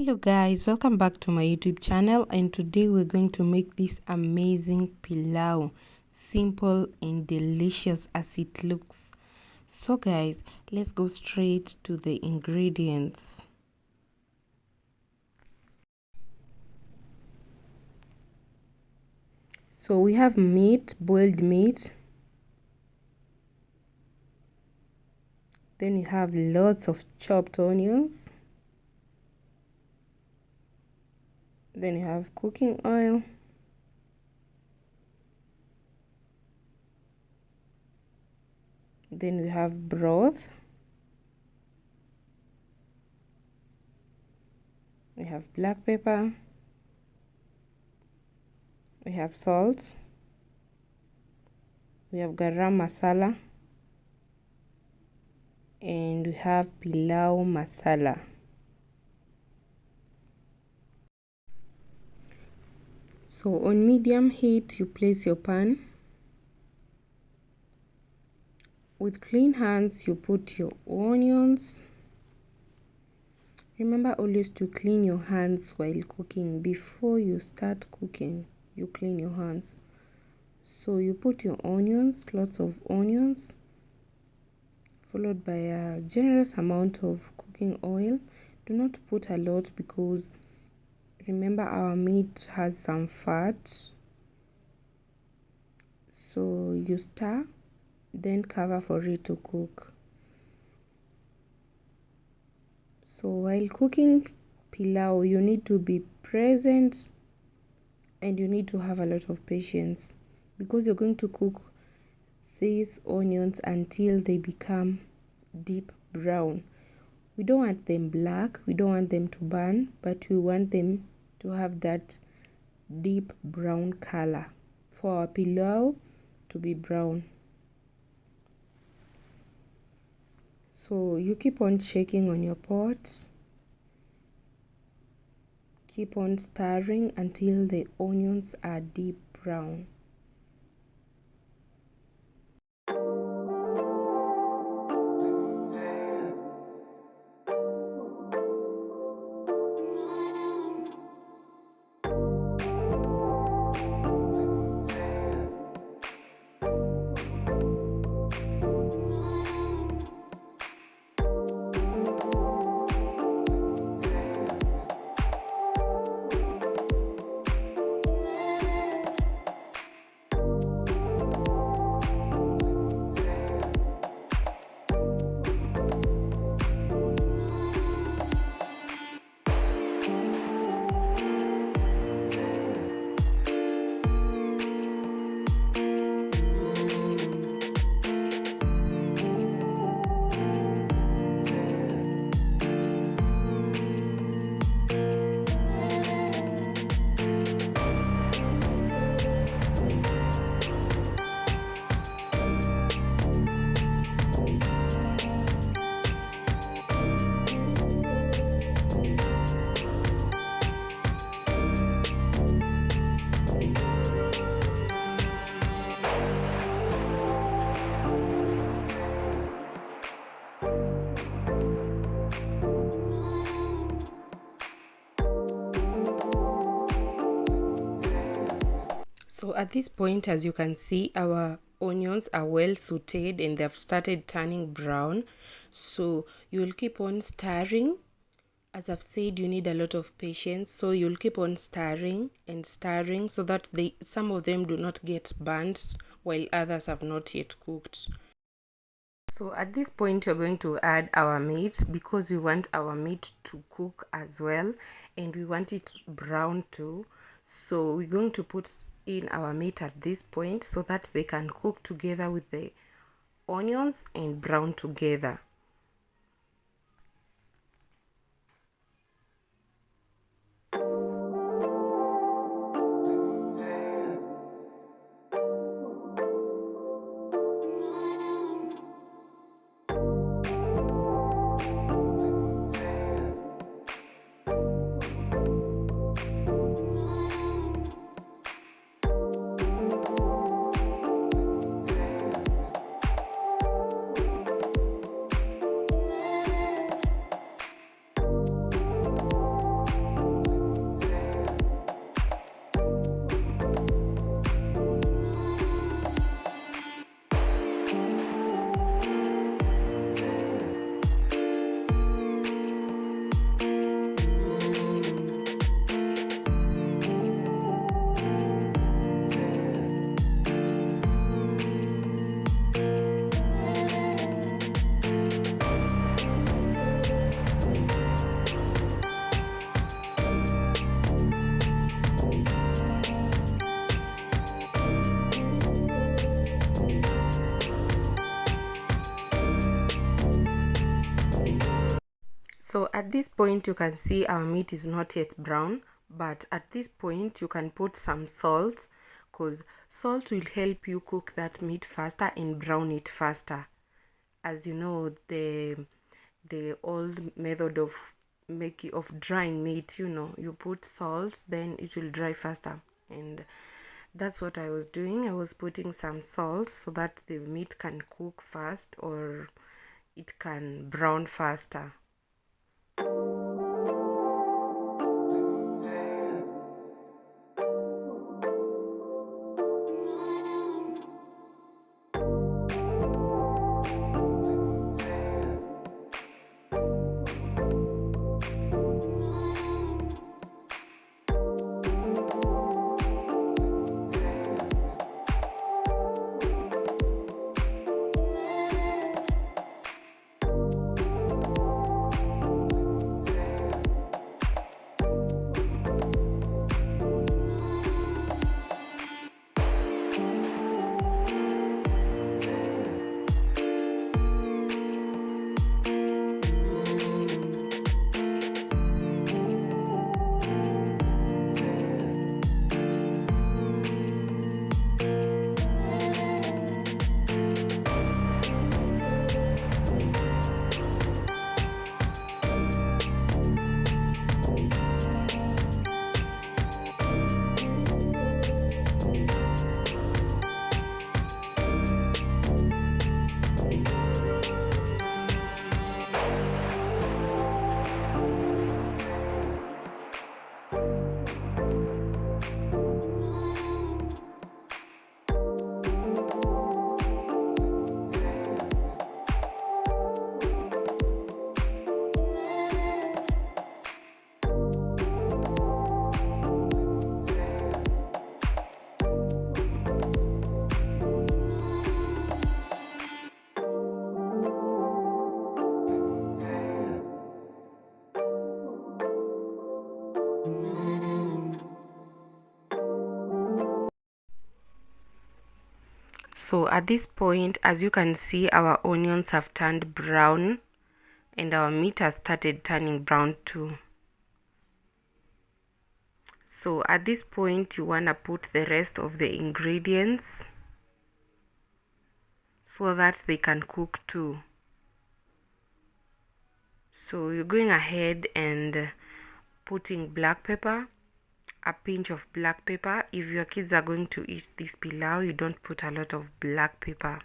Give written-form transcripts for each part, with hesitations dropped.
Hello guys, welcome back to my YouTube channel, and today we're going to make this amazing pilau. Simple and delicious as it looks. So guys, let's go straight to the ingredients. So we have meat, boiled meat. Then we have lots of chopped onions. Then you have cooking oil. Then we have broth. We have black pepper. We have salt. We have garam masala. And we have pilau masala. So on medium heat, you place your pan. With clean hands, you put your onions. Remember always to clean your hands while cooking. Before you start cooking, you clean your hands. So you put your onions, lots of onions, followed by a generous amount of cooking oil. Do not put a lot because remember our meat has some fat. So you stir, then cover for it to cook. So while cooking pilau, you need to be present and you need to have a lot of patience because you're going to cook these onions until they become deep brown. We don't want them black, we don't want them to burn, but we want them to have that deep brown color for our pilau to be brown. So you keep on shaking on your pot, keep on stirring until the onions are deep brown. So at this point, as you can see, our onions are well sauteed and they've started turning brown. So you'll keep on stirring. As I've said, you need a lot of patience. So you'll keep on stirring and stirring so that some of them do not get burnt while others have not yet cooked. So at this point, you're going to add our meat because we want our meat to cook as well and we want it brown too. So we're going to put in our meat at this point so that they can cook together with the onions and brown together. So at this point you can see our meat is not yet brown, but at this point you can put some salt, because salt will help you cook that meat faster and brown it faster. As you know, the old method of drying meat, you put salt, then it will dry faster, and that's what I was doing. I was putting some salt so that the meat can cook fast, or it can brown faster. So at this point, as you can see, our onions have turned brown and our meat has started turning brown too. So at this point, you want to put the rest of the ingredients so that they can cook too. So you're going ahead and putting black pepper, a pinch of black pepper. If your kids are going to eat this pilau, you don't put a lot of black pepper.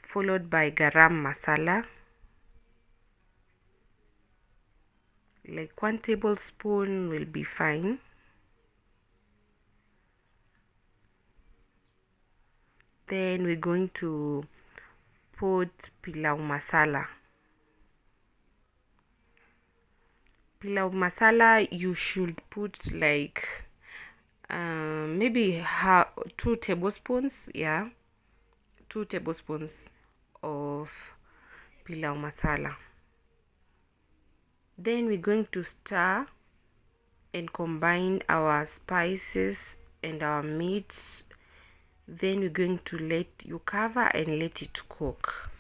Followed by garam masala, like 1 tablespoon will be fine. Then we're going to put pilau masala. Pilau masala, you should put like maybe 2 tablespoons. 2 tablespoons of pilau masala. Then we're going to stir and combine our spices and our meat. Then we're going to cover and let it cook.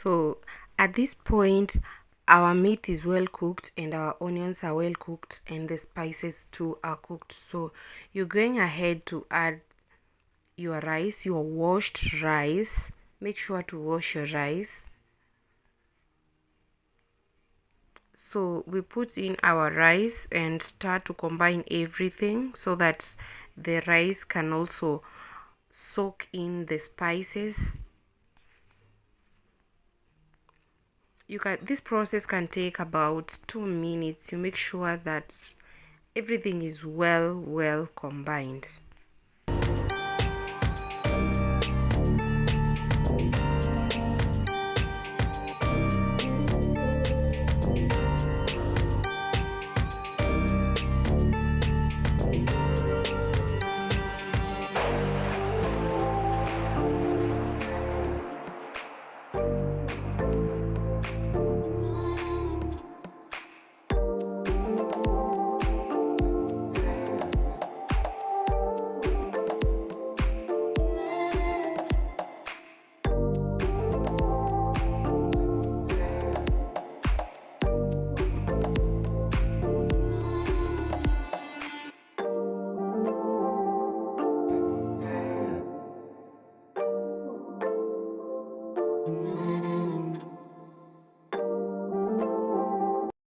So at this point, our meat is well cooked and our onions are well cooked and the spices too are cooked. So you're going ahead to add your rice, your washed rice. Make sure to wash your rice. So we put in our rice and start to combine everything so that the rice can also soak in the spices. This process can take about 2 minutes. You make sure that everything is well combined.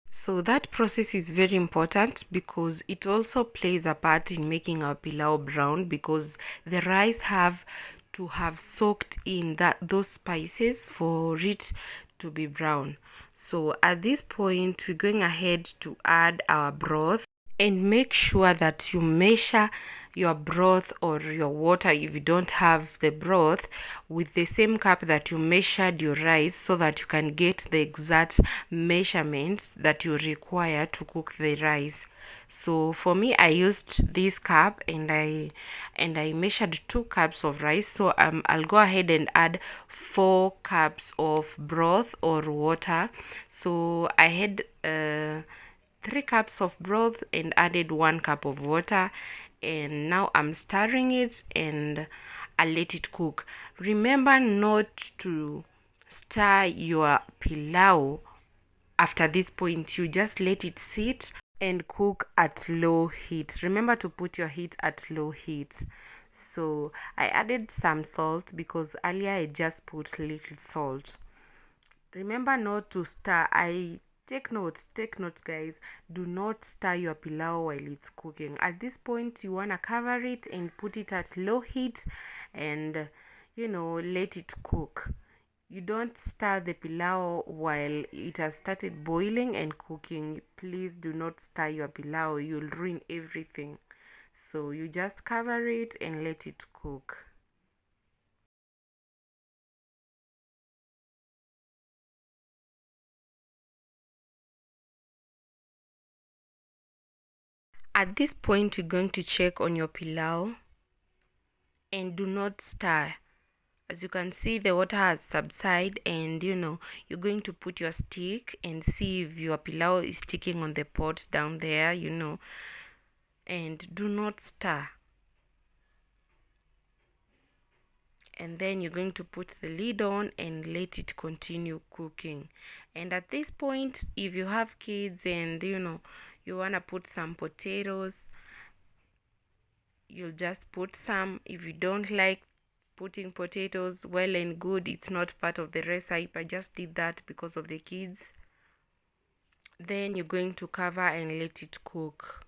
So that process is very important because it also plays a part in making our pilau brown, because the rice have to have soaked in those spices for it to be brown. So at this point, we're going ahead to add our broth, and make sure that you measure your broth or your water, if you don't have the broth, with the same cup that you measured your rice, so that you can get the exact measurements that you require to cook the rice. So for me, I used this cup and I measured 2 cups of rice. So I'll go ahead and add 4 cups of broth or water. So I had 3 cups of broth and added 1 cup of water, and now I'm stirring it and I'll let it cook. Remember not to stir your pilau after this point. You just let it sit and cook at low heat. Remember to put your heat at low heat. So I added some salt because earlier I just put little salt. Remember not to stir. Take note guys, do not stir your pilau while it's cooking. At this point, you want to cover it and put it at low heat and let it cook. You don't stir the pilau while it has started boiling and cooking. Please do not stir your pilau, you'll ruin everything. So you just cover it and let it cook. At this point, you're going to check on your pilau and do not stir. As you can see, the water has subsided, and you're going to put your stick and see if your pilau is sticking on the pot down there, and do not stir. And then you're going to put the lid on and let it continue cooking. And at this point, if you have kids and you want to put some potatoes, you'll just put some. If you don't like putting potatoes, well and good, it's not part of the recipe. I just did that because of the kids. Then you're going to cover and let it cook.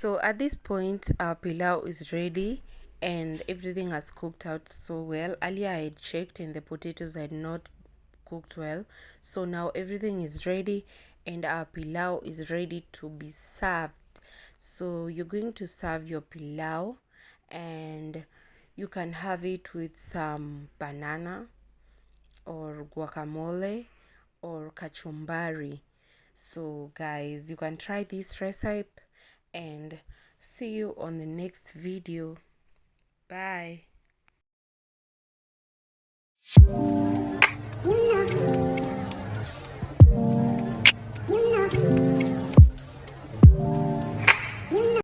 So at this point, our pilau is ready and everything has cooked out so well. Earlier I had checked and the potatoes had not cooked well. So now everything is ready and our pilau is ready to be served. So you're going to serve your pilau and you can have it with some banana or guacamole or kachumbari. So guys, you can try this recipe and see you on the next video. Bye.